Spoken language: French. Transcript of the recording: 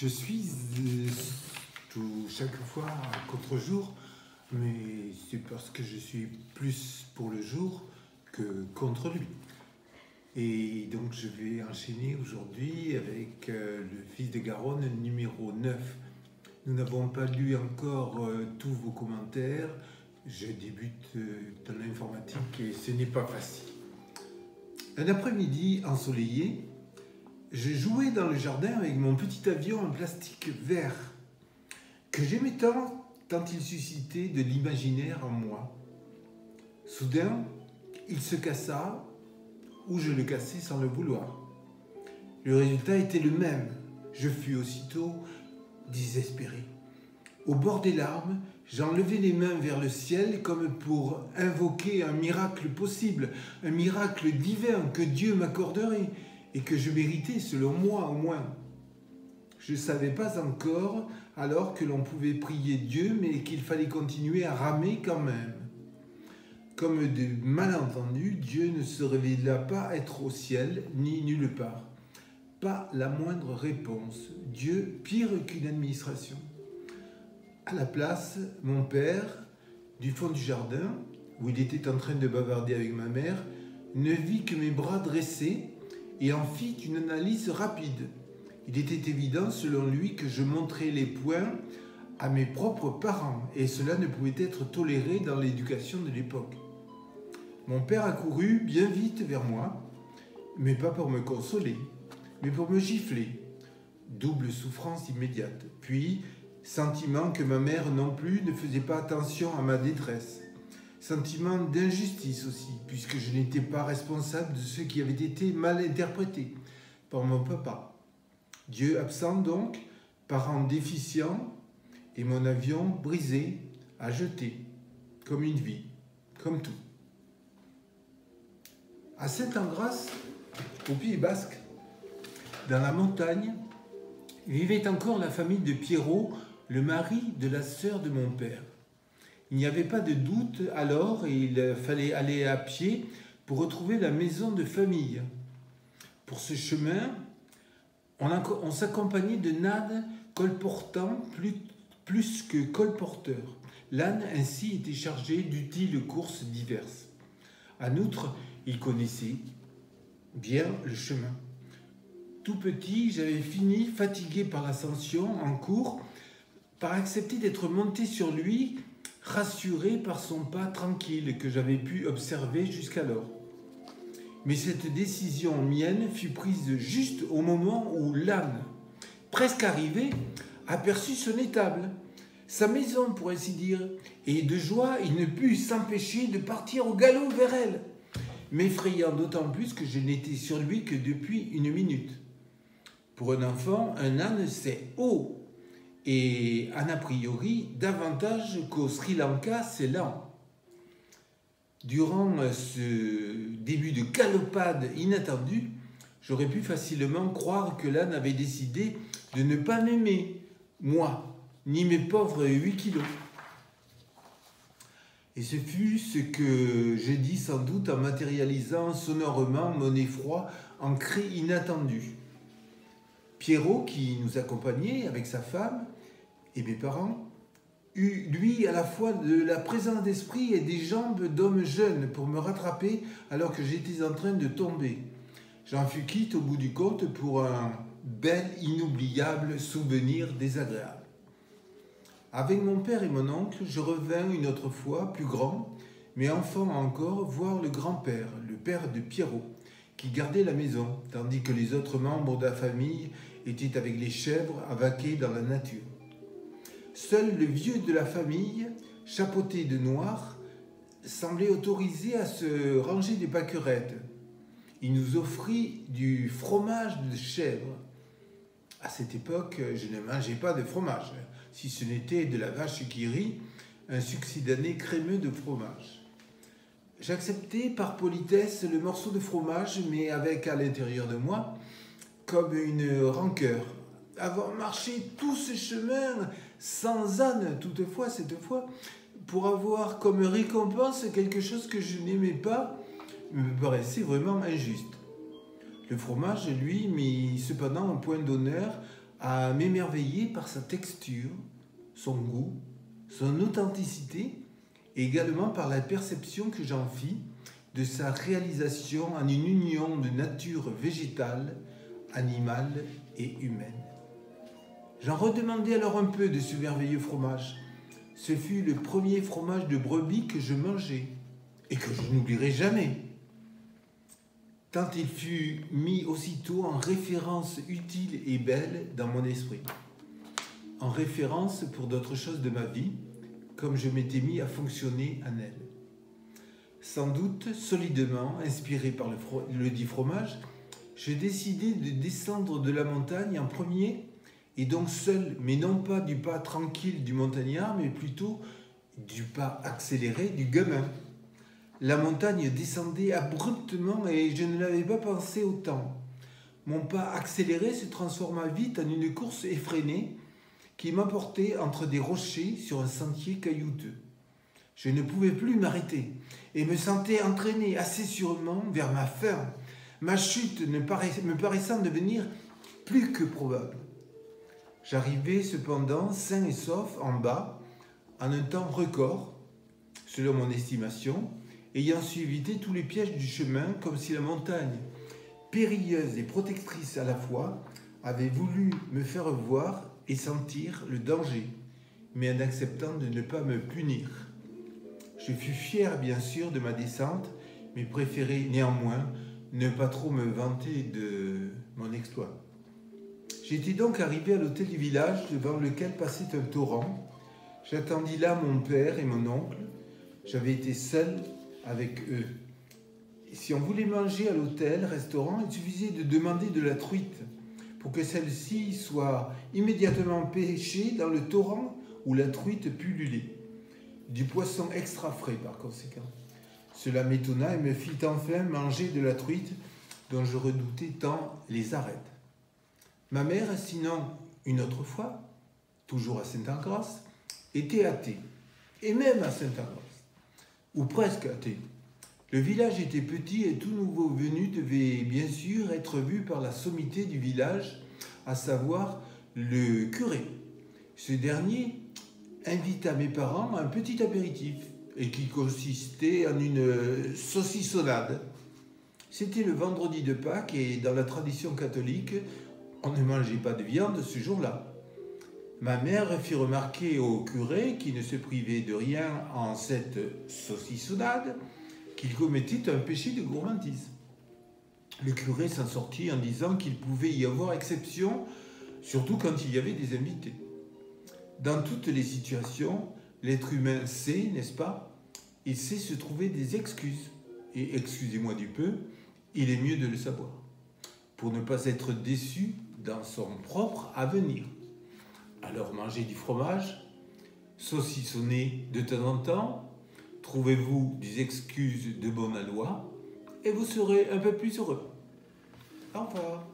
Je suis chaque fois à contre-jour, mais c'est parce que je suis plus pour le jour que contre lui. Et donc je vais enchaîner aujourd'hui avec le Fils de Garonne numéro 9. Nous n'avons pas lu encore tous vos commentaires. Je débute dans l'informatique et ce n'est pas facile. Un après-midi ensoleillé, je jouais dans le jardin avec mon petit avion en plastique vert que j'aimais tant il suscitait de l'imaginaire en moi. Soudain, il se cassa, ou je le cassai sans le vouloir. Le résultat était le même. Je fus aussitôt désespéré. Au bord des larmes, j'enlevai les mains vers le ciel comme pour invoquer un miracle possible, un miracle divin que Dieu m'accorderait et que je méritais selon moi au moins. Je ne savais pas encore alors que l'on pouvait prier Dieu, mais qu'il fallait continuer à ramer quand même. Comme de malentendus, Dieu ne se révéla pas être au ciel ni nulle part. Pas la moindre réponse. Dieu pire qu'une administration. À la place, mon père, du fond du jardin, où il était en train de bavarder avec ma mère, ne vit que mes bras dressés et en fit une analyse rapide. Il était évident, selon lui, que je montrais les poings à mes propres parents, et cela ne pouvait être toléré dans l'éducation de l'époque. Mon père accourut bien vite vers moi, mais pas pour me consoler, mais pour me gifler. Double souffrance immédiate. Puis, sentiment que ma mère non plus ne faisait pas attention à ma détresse. Sentiment d'injustice aussi, puisque je n'étais pas responsable de ce qui avait été mal interprété par mon papa. Dieu absent donc, parent déficient, et mon avion brisé, à jeter, comme une vie, comme tout. À Saint-Engrâce, au Pays Basque, dans la montagne, vivait encore la famille de Pierrot, le mari de la sœur de mon père. Il n'y avait pas de doute alors et il fallait aller à pied pour retrouver la maison de famille. Pour ce chemin, on s'accompagnait de l'âne colportant plus que colporteur. L'âne ainsi était chargé d'utiles courses diverses. En outre, il connaissait bien le chemin. Tout petit, j'avais fini, fatigué par l'ascension en cours, par accepter d'être monté sur lui, rassuré par son pas tranquille que j'avais pu observer jusqu'alors. Mais cette décision mienne fut prise juste au moment où l'âne, presque arrivé, aperçut son étable, sa maison pour ainsi dire, et de joie il ne put s'empêcher de partir au galop vers elle, m'effrayant d'autant plus que je n'étais sur lui que depuis une minute. Pour un enfant, un âne c'est haut, et a priori davantage qu'au Sri Lanka c'est lent. Durant ce début de galopade inattendue, j'aurais pu facilement croire que l'âne avait décidé de ne pas m'aimer, moi, ni mes pauvres 8 kilos. Et ce fut ce que j'ai dit sans doute en matérialisant sonorement mon effroi en cri inattendu. Pierrot, qui nous accompagnait avec sa femme et mes parents, eut, lui, à la fois de la présence d'esprit et des jambes d'homme jeune pour me rattraper alors que j'étais en train de tomber. J'en fus quitte au bout du compte pour un bel, inoubliable souvenir désagréable. Avec mon père et mon oncle, je revins une autre fois, plus grand, mais enfant encore, voir le grand-père, le père de Pierrot, qui gardait la maison, tandis que les autres membres de la famille étaient avec les chèvres à vaquer dans la nature. Seul le vieux de la famille, chapeauté de noir, semblait autorisé à se ranger des pâquerettes. Il nous offrit du fromage de chèvre. À cette époque, je ne mangeais pas de fromage, si ce n'était de la vache qui rit, un succidané crémeux de fromage. J'acceptais par politesse le morceau de fromage, mais avec à l'intérieur de moi comme une rancœur. Avoir marché tout ce chemin sans âne, toutefois, cette fois, pour avoir comme récompense quelque chose que je n'aimais pas, me paraissait vraiment injuste. Le fromage, lui, mit cependant un point d'honneur à m'émerveiller par sa texture, son goût, son authenticité et également par la perception que j'en fis de sa réalisation en une union de nature végétale, animale et humaine. J'en redemandai alors un peu de ce merveilleux fromage. Ce fut le premier fromage de brebis que je mangeai et que je n'oublierai jamais, tant il fut mis aussitôt en référence utile et belle dans mon esprit, en référence pour d'autres choses de ma vie, comme je m'étais mis à fonctionner en elle. Sans doute, solidement inspiré par le dit fromage, je décidai de descendre de la montagne en premier, et donc seul, mais non pas du pas tranquille du montagnard, mais plutôt du pas accéléré du gamin. La montagne descendait abruptement et je ne l'avais pas pensé autant. Mon pas accéléré se transforma vite en une course effrénée qui m'emportait entre des rochers sur un sentier caillouteux. Je ne pouvais plus m'arrêter et me sentais entraîné assez sûrement vers ma fin, ma chute me paraissant devenir plus que probable. J'arrivai cependant sain et sauf en bas, en un temps record, selon mon estimation, ayant su éviter tous les pièges du chemin, comme si la montagne, périlleuse et protectrice à la fois, avait voulu me faire voir et sentir le danger, mais en acceptant de ne pas me punir. Je fus fier, bien sûr, de ma descente, mais préférai néanmoins ne pas trop me vanter de mon exploit. J'étais donc arrivé à l'hôtel du village devant lequel passait un torrent. J'attendis là mon père et mon oncle. J'avais été seul avec eux. Et si on voulait manger à l'hôtel, restaurant, il suffisait de demander de la truite pour que celle-ci soit immédiatement pêchée dans le torrent où la truite pullulait. Du poisson extra frais par conséquent. Cela m'étonna et me fit enfin manger de la truite dont je redoutais tant les arêtes. Ma mère, sinon une autre fois, toujours à Sainte-Engrâce, était athée, et même à Sainte-Engrâce, ou presque athée. Le village était petit et tout nouveau venu devait bien sûr être vu par la sommité du village, à savoir le curé. Ce dernier invita mes parents à un petit apéritif, et qui consistait en une saucissonnade. C'était le vendredi de Pâques et dans la tradition catholique, on ne mangeait pas de viande ce jour-là. Ma mère fit remarquer au curé, qui ne se privait de rien en cette saucissonnade, qu'il commettait un péché de gourmandise. Le curé s'en sortit en disant qu'il pouvait y avoir exception, surtout quand il y avait des invités. Dans toutes les situations, l'être humain sait, n'est-ce pas? Il sait se trouver des excuses. Et excusez-moi du peu, il est mieux de le savoir, pour ne pas être déçu dans son propre avenir. Alors mangez du fromage, saucissonnez de temps en temps, trouvez-vous des excuses de bonne aloi, et vous serez un peu plus heureux. Au revoir.